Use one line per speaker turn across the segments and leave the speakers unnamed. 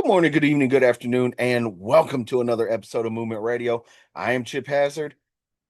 Good morning, good evening, good afternoon, and welcome to another episode of Movement Radio. I am Chip Hazard,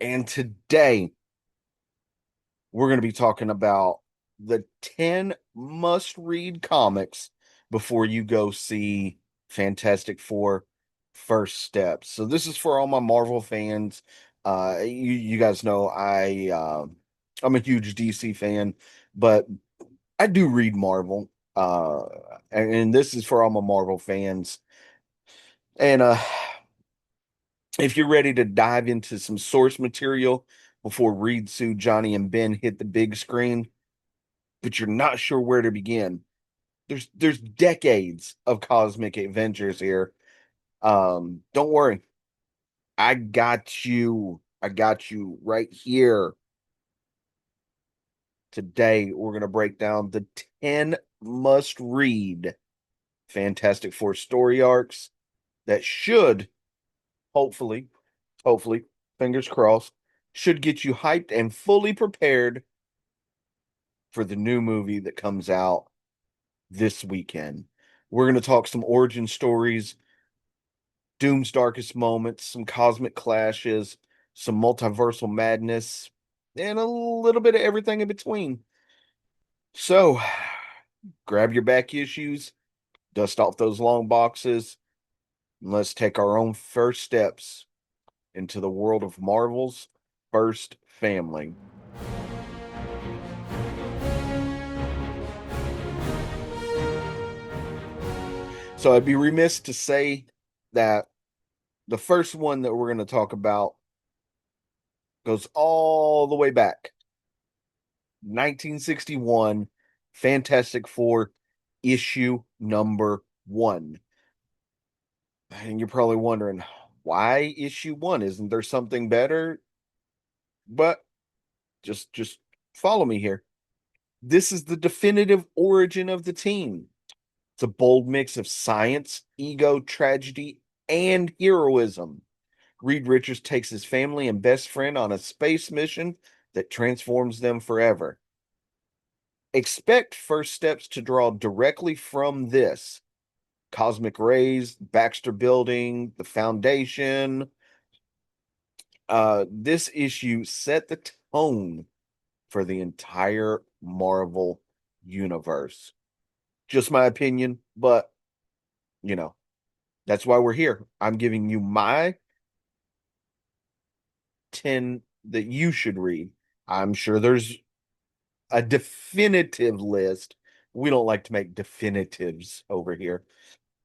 and today we're going to be talking about the 10 must-read comics before you go see Fantastic Four First Steps. So this is for all my Marvel fans. You guys know I'm a huge DC fan, but I do read Marvel. And this is for all my Marvel fans. And if you're ready to dive into some source material before Reed, Sue, Johnny, and Ben hit the big screen, but you're not sure where to begin, there's decades of cosmic adventures here. Don't worry, I got you. I got you right here. Today, we're gonna break down the 10 must-read Fantastic Four story arcs that should hopefully, hopefully, fingers crossed, should get you hyped and fully prepared for the new movie that comes out this weekend. We're going to talk some origin stories, Doom's darkest moments, some cosmic clashes, some multiversal madness, and a little bit of everything in between. So, grab your back issues, dust off those long boxes, and let's take our own first steps into the world of Marvel's first family. So I'd be remiss to say that the first one that we're going to talk about goes all the way back. 1961, Fantastic Four, issue number 1. And you're probably wondering, why issue 1? Isn't there something better? But just follow me here. This is the definitive origin of the team. It's a bold mix of science, ego, tragedy, and heroism. Reed Richards takes his family and best friend on a space mission that transforms them forever. Expect first steps to draw directly from this. Cosmic rays, Baxter Building, the Foundation. This issue set the tone for the entire Marvel universe. Just my opinion, but you know, that's why we're here. I'm giving you my 10 that you should read. I'm sure there's a definitive list. We don't like to make definitives over here.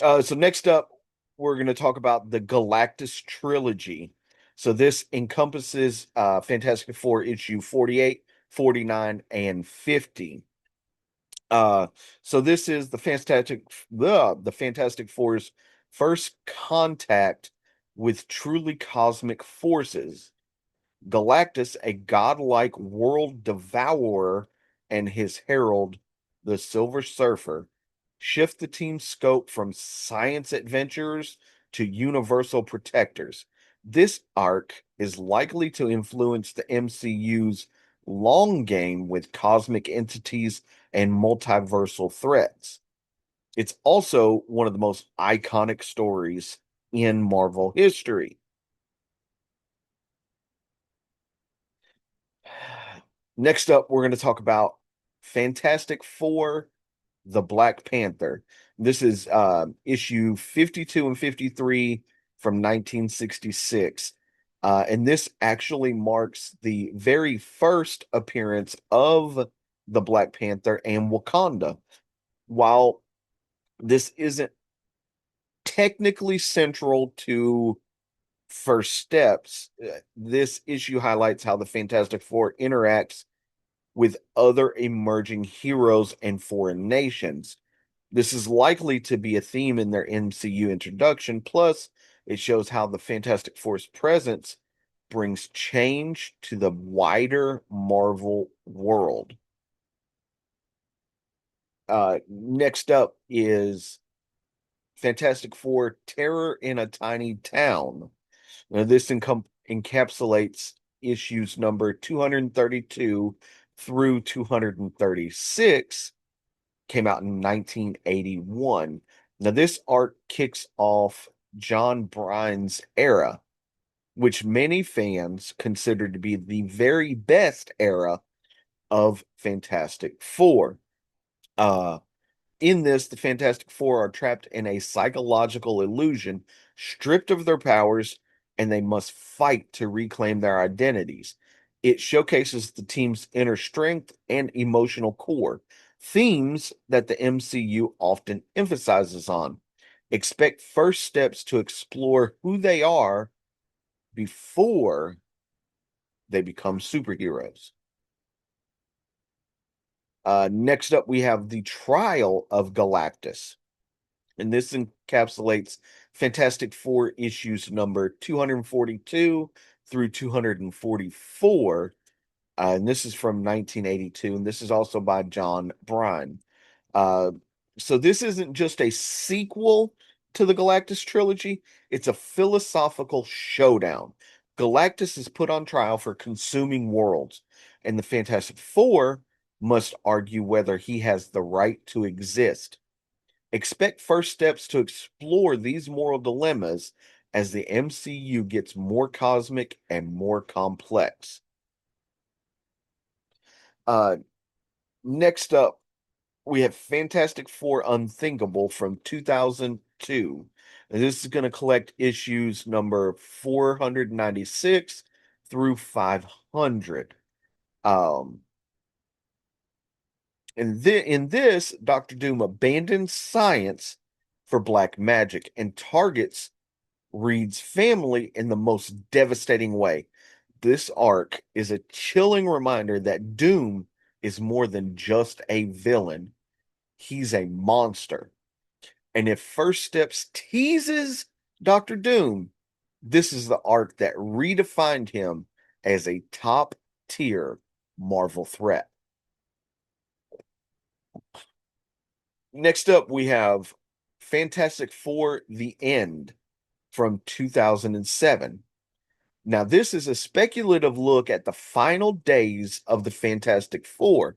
So next up, we're going to talk about the Galactus trilogy. So this encompasses Fantastic Four issue 48, 49, and 50. So this is the Fantastic Four's first contact with truly cosmic forces. Galactus, a godlike world devourer, and his herald, the Silver Surfer, shift the team's scope from science adventurers to universal protectors. This arc is likely to influence the MCU's long game with cosmic entities and multiversal threats. It's also one of the most iconic stories in Marvel history. Next up, we're going to talk about Fantastic Four, the Black Panther. This is issue 52 and 53 from 1966. And this actually marks the very first appearance of the Black Panther and Wakanda. While this isn't technically central to First Steps, this issue highlights how the Fantastic Four interacts with other emerging heroes and foreign nations. This is likely to be a theme in their MCU introduction. Plus, it shows how the Fantastic Four's presence brings change to the wider Marvel world. Next up is Fantastic Four Terror in a Tiny Town. Now, this encapsulates issues number 232 through 236, came out in 1981. Now, this arc kicks off John Bryan's era, which many fans consider to be the very best era of Fantastic Four. Uh, in this, the Fantastic Four are trapped in a psychological illusion, stripped of their powers, and they must fight to reclaim their identities. It showcases the team's inner strength and emotional core, themes that the MCU often emphasizes on. Expect first steps to explore who they are before they become superheroes. Next up, we have the trial of Galactus, and this encapsulates Fantastic Four issues number 242 through 244. And this is from 1982, and this is also by John Bryan. Uh, so this isn't just a sequel to the Galactus trilogy, it's a philosophical showdown. Galactus is put on trial for consuming worlds, and the Fantastic Four must argue whether he has the right to exist. Expect first steps to explore these moral dilemmas as the MCU gets more cosmic and more complex. Uh, Next up, we have Fantastic Four Unthinkable from 2002. And this is going to collect issues number 496 through 500. Um, and in this, Doctor Doom abandons science for black magic and targets Reed's family in the most devastating way. This arc is a chilling reminder that Doom is more than just a villain. He's a monster. And if First Steps teases Doctor Doom, this is the arc that redefined him as a top tier Marvel threat. Next up, we have Fantastic Four The End from 2007. Now, this is a speculative look at the final days of the Fantastic Four.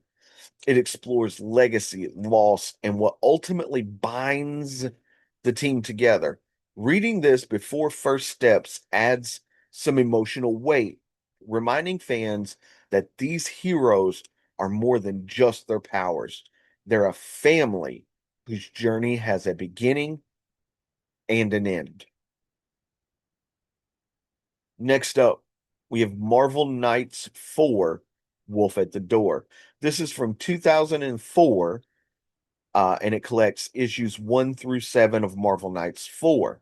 It explores legacy, loss, and what ultimately binds the team together. Reading this before First Steps adds some emotional weight, reminding fans that these heroes are more than just their powers. They're a family whose journey has a beginning and an end. Next up, we have Marvel Knights 4 Wolf at the Door. This is from 2004, and it collects issues 1 through 7 of Marvel Knights 4.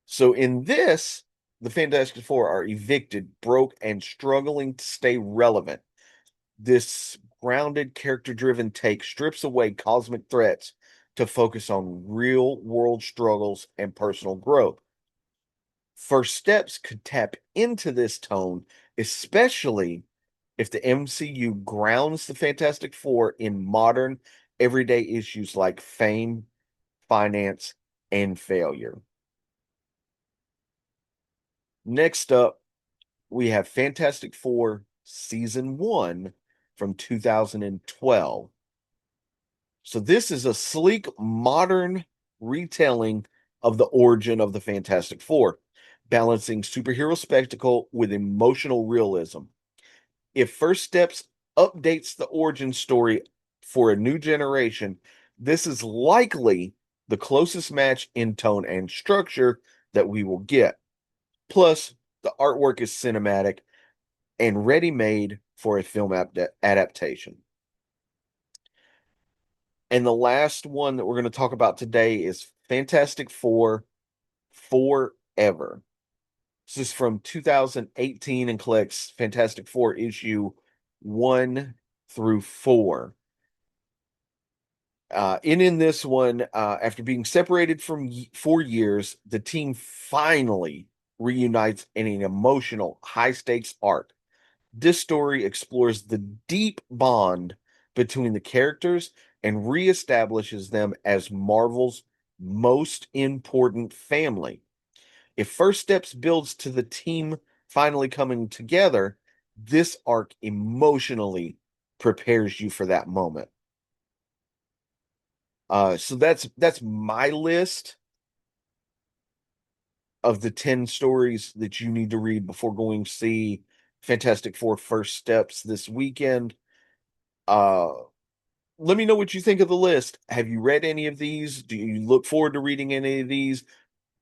So in this, the Fantastic Four are evicted, broke, and struggling to stay relevant. This grounded, character driven take strips away cosmic threats to focus on real world struggles and personal growth. First Steps could tap into this tone, especially if the MCU grounds the Fantastic Four in modern, everyday issues like fame, finance, and failure. Next up, we have Fantastic Four Season 1 from 2012. So, this is a sleek, modern retelling of the origin of the Fantastic Four, balancing superhero spectacle with emotional realism. If First Steps updates the origin story for a new generation, this is likely the closest match in tone and structure that we will get. Plus, the artwork is cinematic and ready made for a film adaptation. And the last one that we're going to talk about today is Fantastic Four Forever. This is from 2018 and collects Fantastic Four issue 1 through 4. In this one, after being separated for 4 years, the team finally reunites in an emotional, high stakes arc. This story explores the deep bond between the characters and reestablishes them as Marvel's most important family. If First Steps builds to the team finally coming together, this arc emotionally prepares you for that moment. So that's my list of the 10 stories that you need to read before going to see Fantastic Four First Steps this weekend. Uh, Let me know what you think of the list. Have you read any of these? Do you look forward to reading any of these?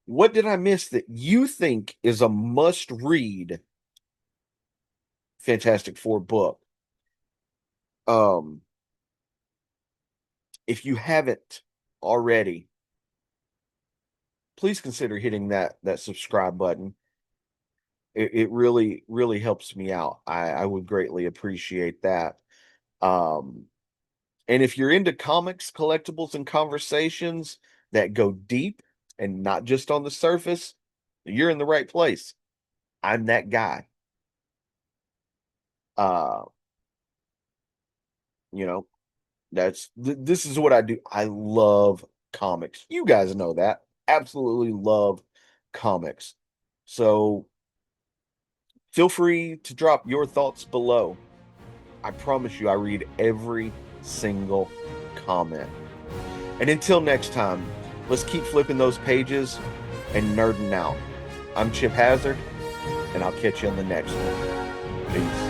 What did I miss that you think is a must read Fantastic Four book? Um, if you haven't already, please consider hitting that subscribe button. It really, really helps me out. I would greatly appreciate that. Um, and if you're into comics, collectibles, and conversations that go deep and not just on the surface, you're in the right place. I'm that guy. Uh, you know, this is what I do. I love comics. You guys know that. Absolutely love comics. So feel free to drop your thoughts below. I promise you, I read every single comment. And until next time, let's keep flipping those pages and nerding out. I'm Chip Hazard, and I'll catch you on the next one. Peace.